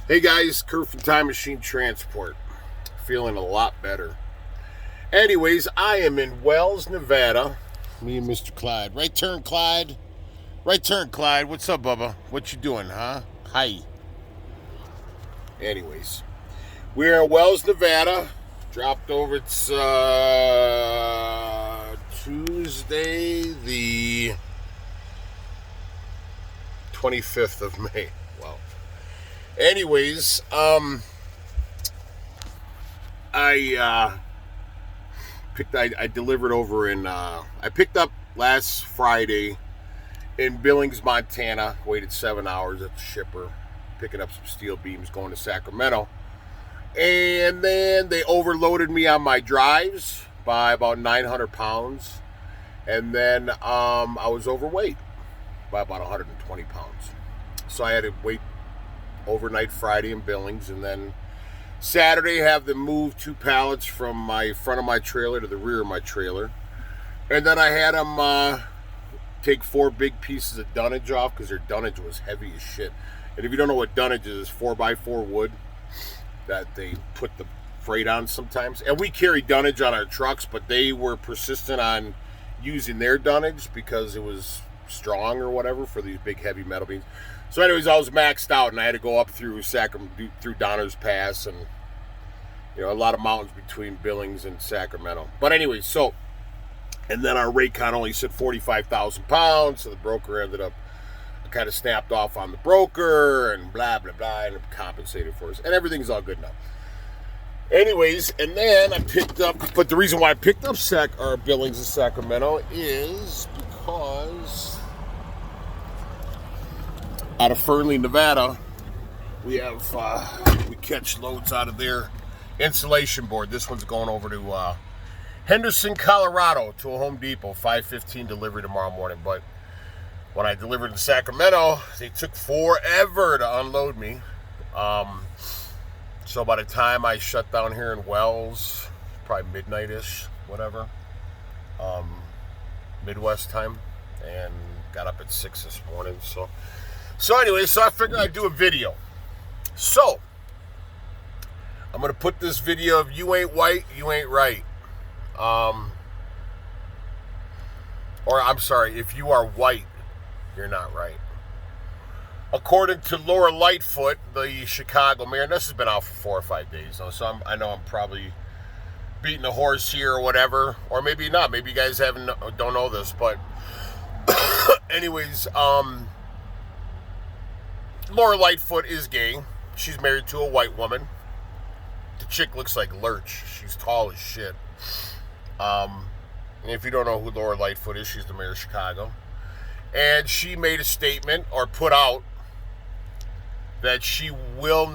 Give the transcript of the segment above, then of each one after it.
Hey guys, Kurt from Time Machine Transport. Feeling a lot better. Anyways, I am in Wells, Nevada. Me and Mr. Clyde. Right turn, Clyde. Right turn, Clyde. What's up, Bubba? What you doing, huh? Hi. Anyways, we're in Wells, Nevada. Dropped over. It's Tuesday, the 25th of May. Wow. Anyways, I delivered over in I picked up last Friday in Billings, Montana. Waited 7 hours at the shipper, picking up some steel beams going to Sacramento, and then they overloaded me on my drives by about 900 pounds, and then I was overweight by about 120 pounds, so I had to wait overnight Friday in Billings, and then Saturday have them move 2 pallets from my front of my trailer to the rear of my trailer. And then I had them take 4 big pieces of dunnage off because their dunnage was heavy as shit. And if you don't know what dunnage is, 4x4 wood that they put the freight on sometimes. And we carry dunnage on our trucks, but they were persistent on using their dunnage because it was strong or whatever for these big heavy metal beams. So anyways, I was maxed out, and I had to go up through through Donner's Pass, and a lot of mountains between Billings and Sacramento. But anyways, and then our rate count only said 45,000 pounds, so the broker ended up kind of snapped off on the broker, and blah blah blah, and compensated for us, and everything's all good now. Anyways, and then I picked up, but the reason why I picked up Billings and Sacramento is because out of Fernley, Nevada, we catch loads out of their insulation board. This one's going over to Henderson, Colorado, to a Home Depot. 5:15 delivery tomorrow morning. But when I delivered in Sacramento, they took forever to unload me. So by the time I shut down here in Wells, probably midnight-ish, whatever, Midwest time, and got up at 6 this morning. So anyway, I figured I'd do a video. So I'm going to put this video of "You Ain't White, You Ain't Right." Or I'm sorry, if you are white, you're not right. According to Laura Lightfoot, the Chicago mayor, and this has been out for 4 or 5 days, so I know I'm probably beating a horse here or whatever, or maybe not. Maybe you guys don't know this, but anyways, Laura Lightfoot is gay. She's married to a white woman. The chick looks like Lurch. She's tall as shit. And if you don't know who Laura Lightfoot is, she's the mayor of Chicago. And she made a statement, or put out, that she will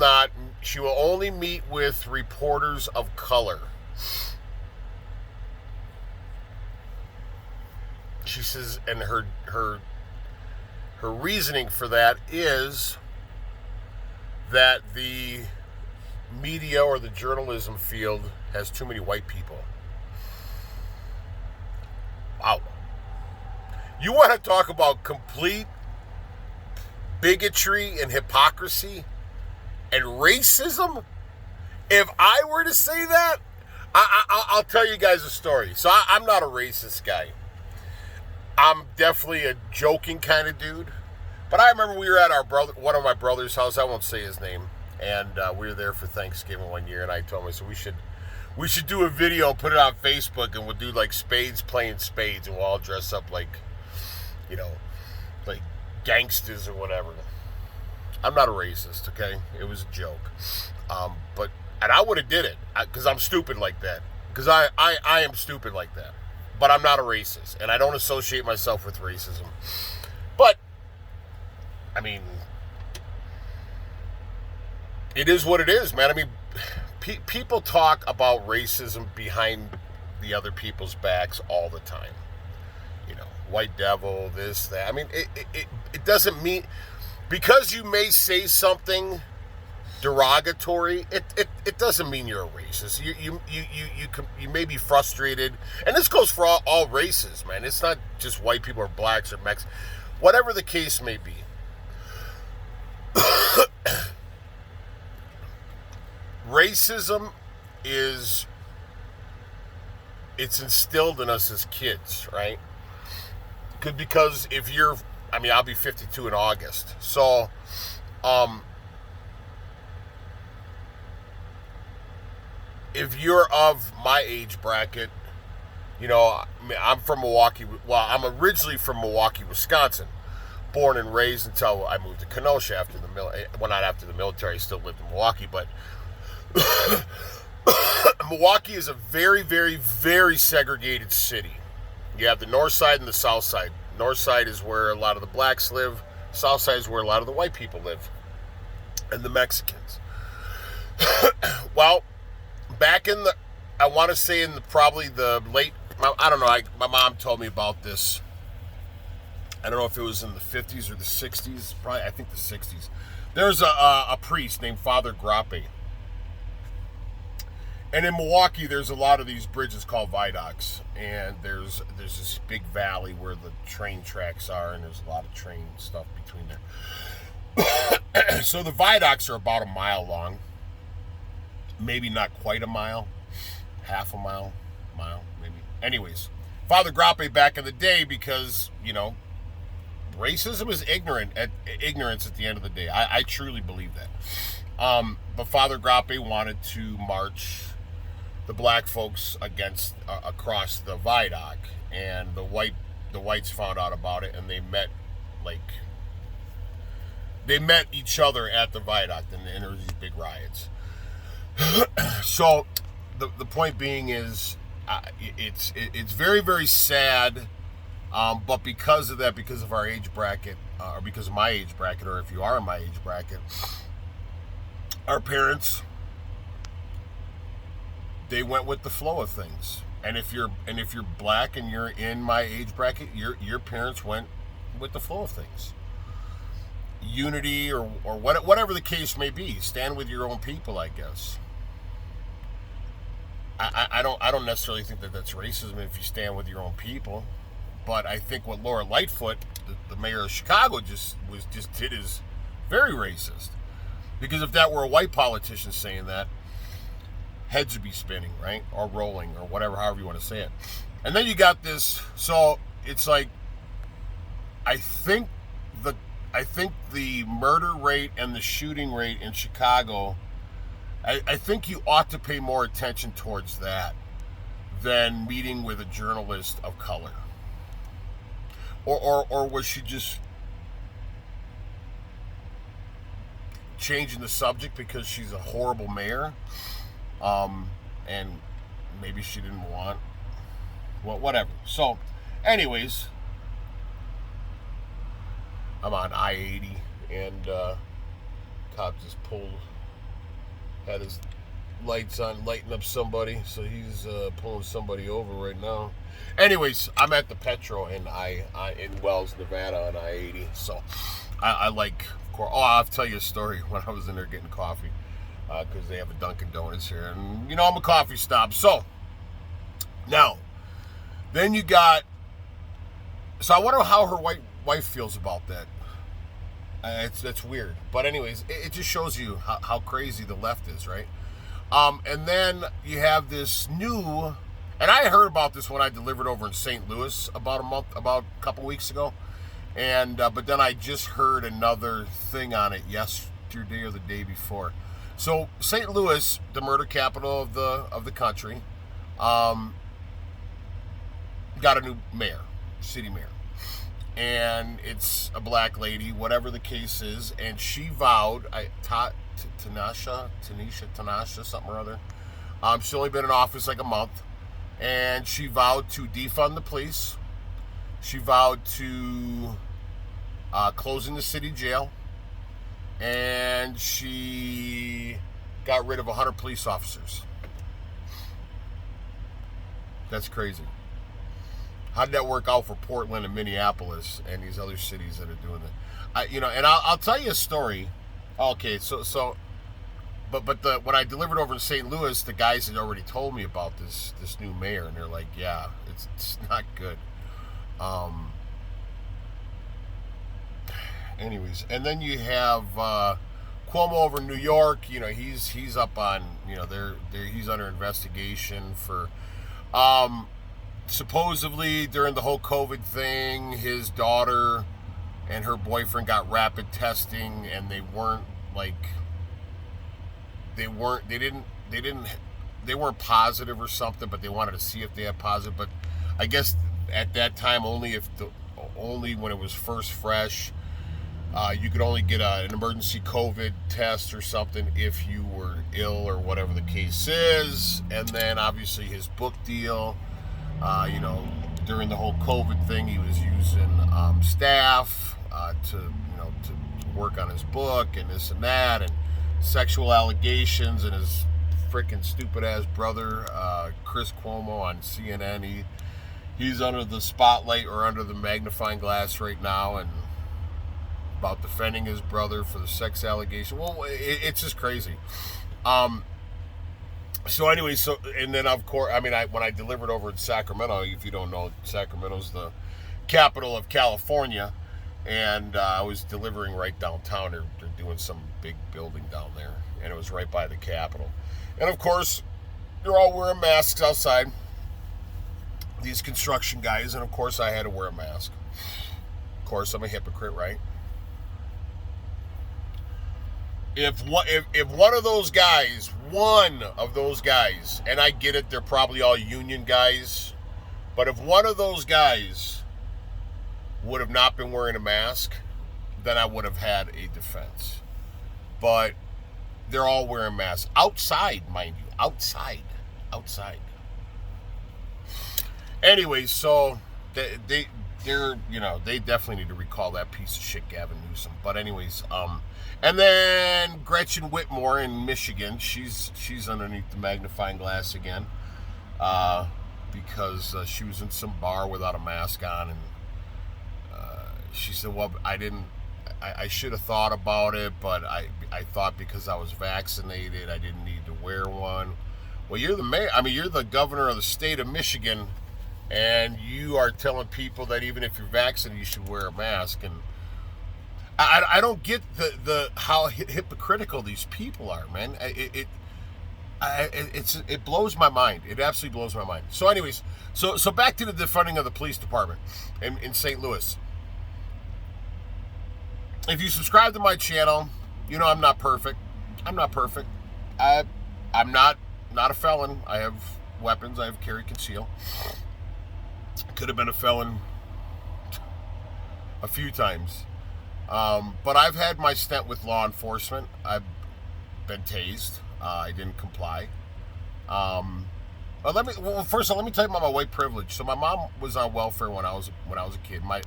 only meet with reporters of color. She says, and her reasoning for that is that the media or the journalism field has too many white people. Wow. You want to talk about complete bigotry and hypocrisy and racism? If I were to say that, I'll tell you guys a story. So I'm not a racist guy. I'm definitely a joking kind of dude. But I remember we were at one of my brother's house. I won't say his name. And we were there for Thanksgiving one year. And I told him, I said, we should do a video, put it on Facebook, and we'll do like spades playing spades. And we'll all dress up like, like gangsters or whatever. I'm not a racist, okay? It was a joke. And I would have did it because I'm stupid like that. Because I am stupid like that. But I'm not a racist. And I don't associate myself with racism. But I mean, it is what it is, man. I mean, people talk about racism behind the other people's backs all the time. White devil, this, that. I mean, it doesn't mean, because you may say something derogatory, it doesn't mean you're a racist. You may be frustrated, and this goes for all races, man. It's not just white people or blacks or Mexicans, whatever the case may be. racism it's instilled in us as kids, right? Because I'll be 52 in August. So, if you're of my age bracket, I'm from Milwaukee. Well, I'm originally from Milwaukee, Wisconsin. Born and raised until I moved to Kenosha after the military. Well, not after the military. I still lived in Milwaukee, but Milwaukee is a very, very, very segregated city. You have the north side and the south side. North side is where a lot of the blacks live. South side is where a lot of the white people live. And the Mexicans. Well, back in probably the late, I don't know, my mom told me about this. I don't know if it was in the 50s or the 60s. Probably, I think the 60s. There's a priest named Father Grape. And in Milwaukee, there's a lot of these bridges called viaducts, and there's this big valley where the train tracks are, and there's a lot of train stuff between there. So the viaducts are about a mile long, maybe not quite a mile, half a mile, maybe. Anyways, Father Grape back in the day, because racism is ignorance at the end of the day. I truly believe that. But Father Grape wanted to march the black folks across the viaduct, and the whites found out about it, and they met each other at the viaduct, and there were these big riots. So the point being is, it's very, very sad, but because of that, because of our age bracket, or because of my age bracket, or if you are in my age bracket, our parents, they went with the flow of things. And if you're black and you're in my age bracket, your parents went with the flow of things. Unity, or whatever the case may be, stand with your own people, I guess. I don't necessarily think that that's racism if you stand with your own people, but I think what Laura Lightfoot, the mayor of Chicago, just did is very racist. Because if that were a white politician saying that, heads would be spinning, right? Or rolling, or whatever, however you want to say it. And then you got this, so it's like, I think the murder rate and the shooting rate in Chicago, I think you ought to pay more attention towards that than meeting with a journalist of color. Or was she just changing the subject because she's a horrible mayor? And maybe she didn't want, well, whatever. So, anyways, I'm on I-80, and cop just had his lights on, lighting up somebody, so he's pulling somebody over right now. Anyways, I'm at the Petro in Wells, Nevada on I-80, so I like, I'll tell you a story when I was in there getting coffee, because they have a Dunkin' Donuts here, and I'm a coffee stop. So now, then you got, so I wonder how her white wife feels about that. That's weird, but anyways, it just shows you how crazy the left is, right? And then you have this new, and I heard about this when I delivered over in St. Louis about a couple weeks ago, and but then I just heard another thing on it yesterday or the day before. So St. Louis, the murder capital of the country, got a new mayor, city mayor. And it's a black lady, whatever the case is, and she vowed, Tanisha, something or other. She's only been in office like a month, and she vowed to defund the police. She vowed to closing the city jail, and she got rid of 100 police officers. That's crazy. How did that work out for Portland and Minneapolis and these other cities that are doing that? And I'll tell you a story. Okay, but when I delivered over in St. Louis, the guys had already told me about this new mayor, and they're like, yeah, it's not good. Anyways, and then you have Cuomo over in New York, he's up on, he's under investigation for, supposedly during the whole COVID thing, his daughter and her boyfriend got rapid testing, and they weren't positive or something, but they wanted to see if they had positive. But I guess at that time, only when it was first fresh, you could only get an emergency COVID test or something if you were ill or whatever the case is. And then obviously his book deal, during the whole COVID thing, he was using staff to work on his book and this and that, and sexual allegations, and his freaking stupid ass brother, Chris Cuomo, on CNN. He's under the spotlight or under the magnifying glass right now, and about defending his brother for the sex allegation. Well, it's just crazy. So anyway, and then of course, when I delivered over in Sacramento, if you don't know, Sacramento's the capital of California, and I was delivering right downtown. They're doing some big building down there, and it was right by the Capitol. And of course, they're all wearing masks outside, these construction guys, and of course I had to wear a mask. Of course, I'm a hypocrite, right? If one of those guys, and I get it, they're probably all union guys, but if one of those guys would have not been wearing a mask, then I would have had a defense. But they're all wearing masks. Outside, mind you. Outside. Anyway, so they're they definitely need to recall that piece of shit Gavin Newsom. But anyways, and then Gretchen Whitmer in Michigan, she's underneath the magnifying glass again, because she was in some bar without a mask on, and she said, well, I should have thought about it, but I thought because I was vaccinated, I didn't need to wear one. Well, you're the mayor. You're the governor of the state of Michigan, and you are telling people that even if you're vaccinated, you should wear a mask. And I don't get the how hypocritical these people are, man. It blows my mind. It absolutely blows my mind. So, anyways, so back to the defunding of the police department in St. Louis. If you subscribe to my channel, I'm not perfect. I'm not perfect. I'm not a felon. I have weapons. I have carry, conceal. Could have been a felon a few times. But I've had my stint with law enforcement. I've been tased. I didn't comply. First of all, let me tell you about my white privilege. So my mom was on welfare when I was a kid. My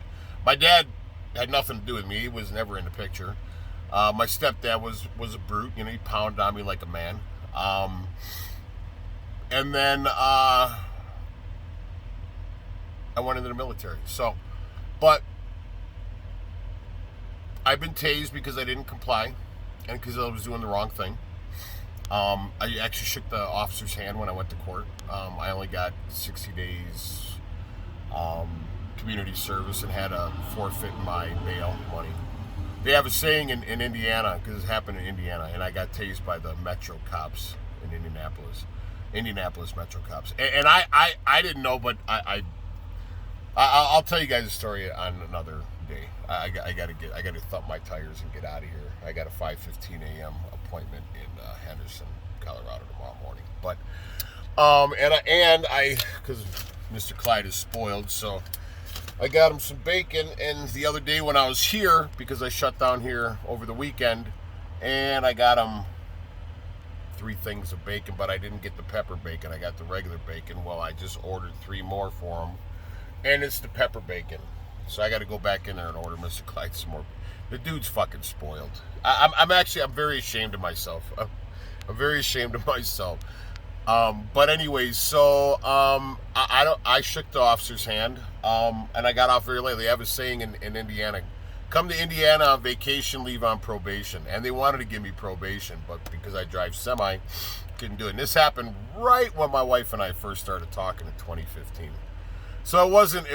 dad had nothing to do with me. He was never in the picture. My stepdad was a brute. He pounded on me like a man. And then I went into the military. But I've been tased because I didn't comply and because I was doing the wrong thing. I actually shook the officer's hand when I went to court. I only got 60 days community service and had to forfeit my bail money. They have a saying in Indiana, because it happened in Indiana, and I got tased by the Metro cops in Indianapolis Metro cops. And I didn't know, but I'll tell you guys a story on another day. I gotta thump my tires and get out of here. I got a 5:15 a.m. appointment in Henderson, Colorado tomorrow morning. But because Mr. Clyde is spoiled, so I got him some bacon. And the other day when I was here, because I shut down here over the weekend, and I got him 3 things of bacon, but I didn't get the pepper bacon. I got the regular bacon. Well, I just ordered 3 more for him, and it's the pepper bacon. So I got to go back in there and order Mr. Clyde some more. The dude's fucking spoiled. I'm very ashamed of myself. I'm very ashamed of myself. But anyways, so I shook the officer's hand, and I got off very late. They have a saying in Indiana: come to Indiana on vacation, leave on probation. And they wanted to give me probation, but because I drive semi, couldn't do it. And this happened right when my wife and I first started talking in 2015. So it wasn't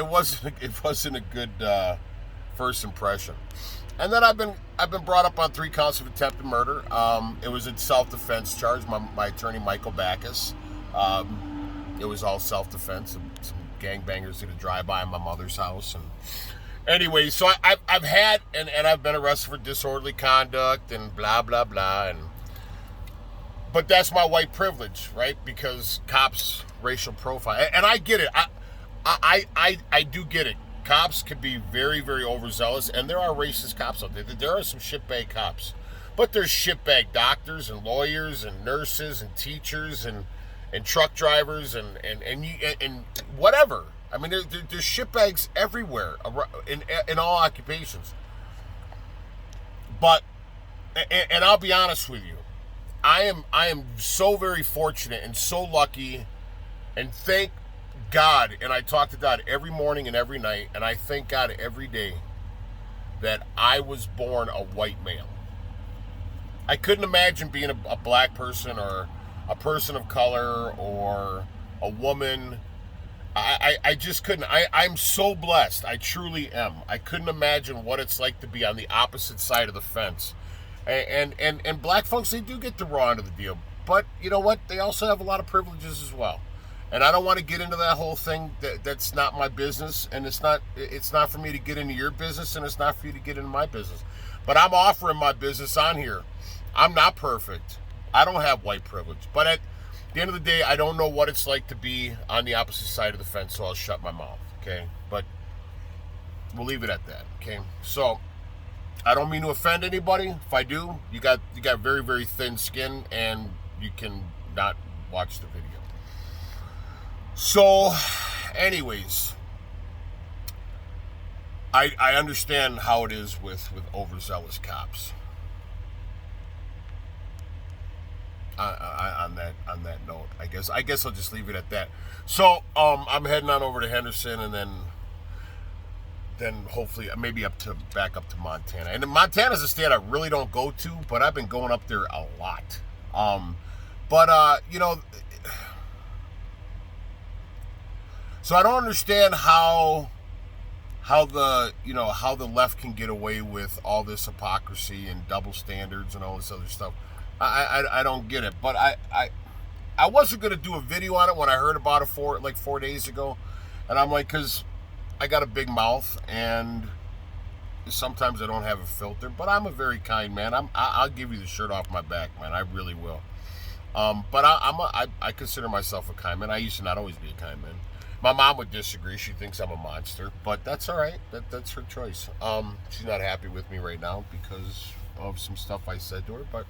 a good first impression. And then I've been brought up on 3 counts of attempted murder. It was a self-defense charge. My attorney, Michael Backus. It was all self-defense. Some gangbangers did a drive-by in my mother's house. And anyway, so I've had and I've been arrested for disorderly conduct and blah blah blah. But that's my white privilege, right? Because cops racial profile, and I get it. I do get it. Cops can be very, very overzealous, and there are racist cops out there. There are some shitbag cops, but there's shitbag doctors and lawyers and nurses and teachers and truck drivers and whatever. I mean, there's shitbags everywhere in all occupations. But and I'll be honest with you, I am so very fortunate and so lucky, and thank God, and I talk to God every morning and every night, and I thank God every day that I was born a white male. I couldn't imagine being a black person or a person of color or a woman. I just couldn't. I'm so blessed. I truly am. I couldn't imagine what it's like to be on the opposite side of the fence. And black folks, they do get the raw end of the deal. But you know what? They also have a lot of privileges as well. And I don't want to get into that whole thing. That's not my business, and it's not for me to get into your business, and it's not for you to get into my business. But I'm offering my business on here. I'm not perfect. I don't have white privilege. But at the end of the day, I don't know what it's like to be on the opposite side of the fence, so I'll shut my mouth, okay? But we'll leave it at that, okay? So I don't mean to offend anybody. If I do, you got very, very thin skin, and you can not watch the video. So, anyways, I understand how it is with overzealous cops. On that note, I guess I'll just leave it at that. So, I'm heading on over to Henderson, and then hopefully maybe back up to Montana. And Montana's a state I really don't go to, but I've been going up there a lot. You know. So I don't understand how the left can get away with all this hypocrisy and double standards and all this other stuff. I don't get it. But I wasn't gonna do a video on it when I heard about it 4 days ago, and I'm like, because I got a big mouth and sometimes I don't have a filter. But I'm a very kind man. I'll give you the shirt off my back, man. I really will. But I consider myself a kind man. I used to not always be a kind man. My mom would disagree. She thinks I'm a monster, but that's all right. That's her choice. She's not happy with me right now because of some stuff I said to her, but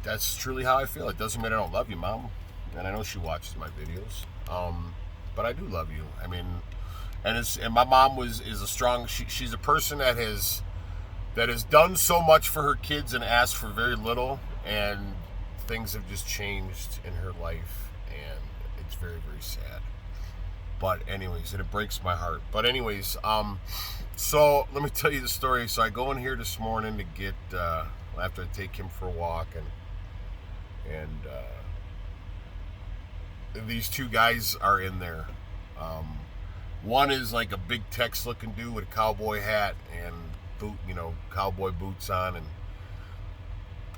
that's truly how I feel. It doesn't mean I don't love you, Mom, and I know she watches my videos. But I do love you. I mean, and my mom is a strong. She's a person that has done so much for her kids and asked for very little, and things have just changed in her life, and it's very, very sad. But anyways, and it breaks my heart. But anyways, so let me tell you the story. So I go in here this morning to get after I take him for a walk, and these 2 guys are in there. One is like a big Tex looking dude with a cowboy hat and cowboy boots on, and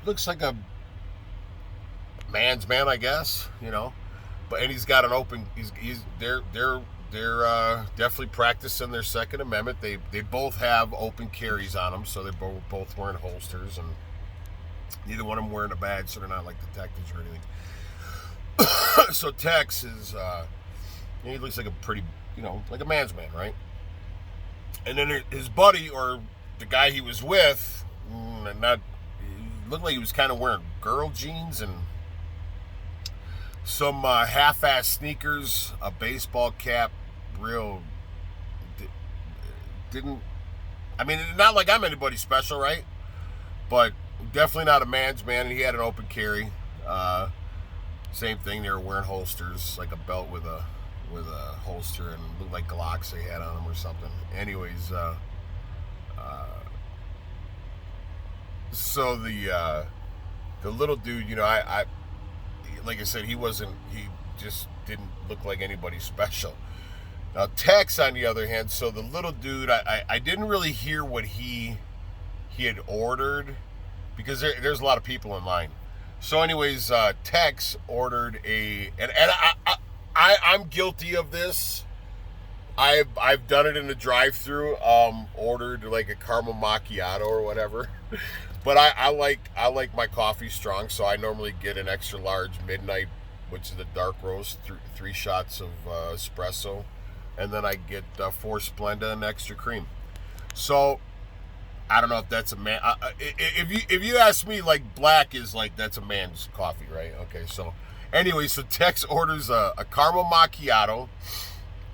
looks like a man's man, I guess, and he's got an open. They're definitely practicing their Second Amendment. They both have open carries on them, so they're both wearing holsters, and neither one of them wearing a badge, so they're not like detectives or anything. So Tex is he looks like a pretty, like a man's man, right? And then his buddy, or the guy he was with, he looked like he was kind of wearing girl jeans and some half-ass sneakers, a baseball cap, not like I'm anybody special, right? But definitely not a man's man, and he had an open carry. Same thing, they were wearing holsters, like a belt with a holster, and looked like Glocks they had on them or something. Anyways, so the little dude, I like I said, he just didn't look like anybody special. Now Tex, on the other hand, so the little dude, I didn't really hear what he he had ordered, because there's a lot of people in line. So anyways, Tex ordered and I'm guilty of this. I've done it in the drive-through. Ordered like a caramel macchiato or whatever. But I like my coffee strong, so I normally get an extra large midnight, which is the dark roast, 3 shots of espresso, and then I get 4 Splenda and extra cream. So I don't know if that's a man. If you ask me, like, black is like, that's a man's coffee, right? Okay, so anyway, so Tex orders a caramel macchiato,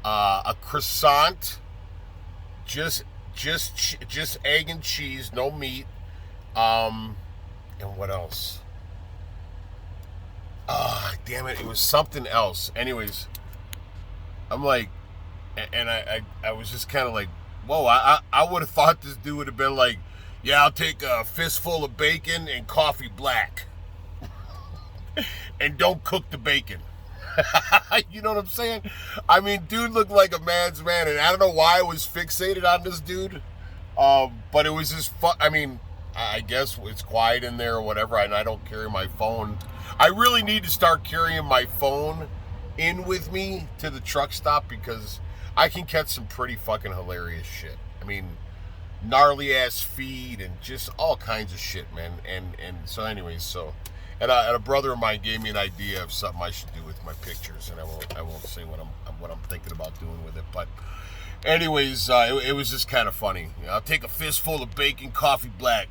a croissant, just egg and cheese, no meat, and what else? Damn it, it was something else. Anyways, I'm like, and I was just kind of like, whoa, I would have thought this dude would have been like, yeah, I'll take a fistful of bacon and coffee black. And don't cook the bacon. You know what I'm saying? I mean, dude looked like a man's man, and I don't know why I was fixated on this dude. But it was just fun. I mean, I guess it's quiet in there or whatever, and I don't carry my phone. I really need to start carrying my phone in with me to the truck stop, because I can catch some pretty fucking hilarious shit. I mean, gnarly ass feed and just all kinds of shit, man. And so anyways, and a brother of mine gave me an idea of something I should do with my pictures, and I won't say what I'm thinking about doing with it, but anyways, it was just kind of funny. I'll take a fistful of bacon, coffee black.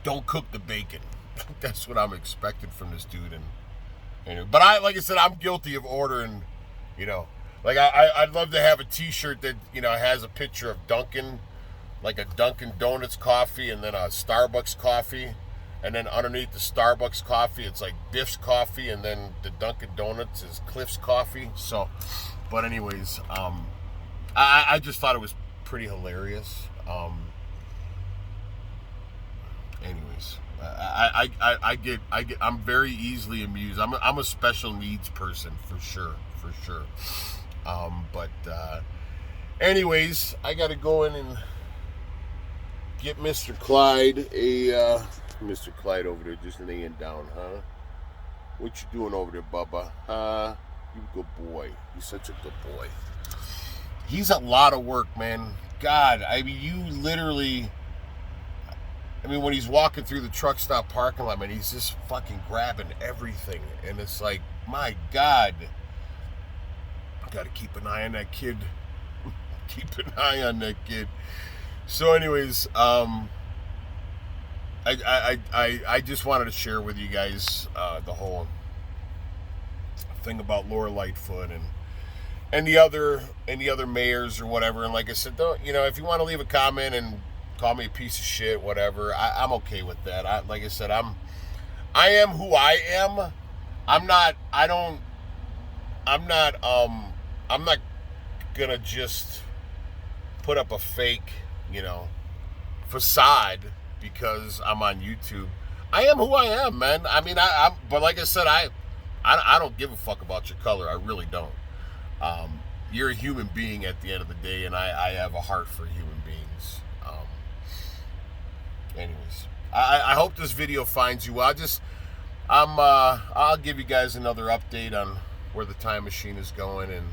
Don't cook the bacon. That's what I'm expecting from this dude. And anyway, but like I said, I'm guilty of ordering, you know, like I'd love to have a T-shirt that, you know, has a picture of Dunkin', like a Dunkin' Donuts coffee, and then a Starbucks coffee, and then underneath the Starbucks coffee, it's like Biff's coffee, and then the Dunkin' Donuts is Cliff's coffee. So, but anyways, I just thought it was pretty hilarious. Anyways, I'm very easily amused. I'm a special needs person for sure. But anyways, I got to go in and get Mr. Clyde Mr. Clyde over there just laying down, huh? What you doing over there, Bubba? You a good boy. You're such a good boy. He's a lot of work, man. God, I mean, you literally... I mean, when he's walking through the truck stop parking lot, man, he's just fucking grabbing everything. And it's like, my God. I got to keep an eye on that kid. Keep an eye on that kid. So anyways, I just wanted to share with you guys the whole thing about Laura Lightfoot and the other mayors or whatever. And like I said, don't, you know, if you want to leave a comment and call me a piece of shit, whatever, I'm okay with that. Like I said, I am who I am. I'm not gonna just put up a fake, you know, facade because I'm on YouTube. I am who I am, man. I mean, but like I said, I don't give a fuck about your color. I really don't. You're a human being at the end of the day, and I have a heart for human beings. Anyways, I hope this video finds you well. I'll give you guys another update on where the time machine is going, and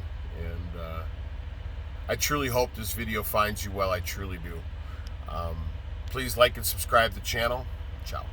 I truly hope this video finds you well. I truly do. Please like and subscribe to the channel. Ciao.